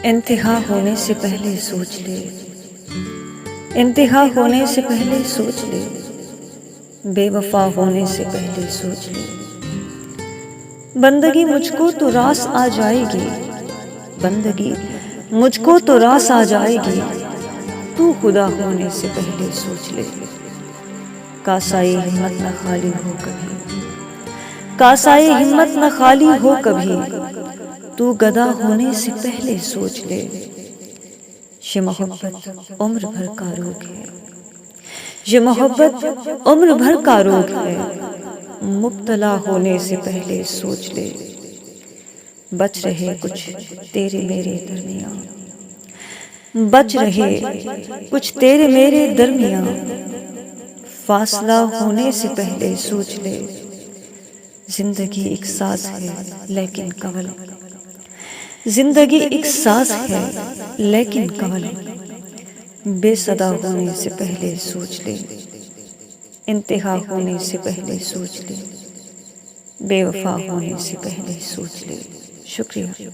انتہا ہونے سے پہلے سوچ لے، انتہا ہونے سے پہلے سوچ لے، بے وفا ہونے سے پہلے سوچ لے۔ بندگی مجھ کو تو راس آ جائے گی، بندگی مجھ کو تو راس آ جائے گی، تو خدا ہونے سے پہلے سوچ لے۔ کاسائے ہمت نہ خالی ہو کبھی، کاسائے ہمت نہ خالی ہو کبھی، تو گدا ہونے سے پہلے سوچ لے۔ یہ محبت عمر بھر کا روگ ہے، یہ محبت عمر بھر کا روگ ہے، مبتلا ہونے سے پہلے سوچ لے۔ بچ رہے کچھ تیرے میرے درمیان، بچ رہے کچھ تیرے میرے درمیان، فاصلہ ہونے سے پہلے سوچ لے۔ زندگی ایک ساز ہے لیکن کنول، زندگی ایک ساز ہے لیکن کنول، بے صدا ہونے سے پہلے سوچ لے۔ انتہا ہونے سے پہلے سوچ لے، بے وفا ہونے سے پہلے سوچ لے۔ شکریہ۔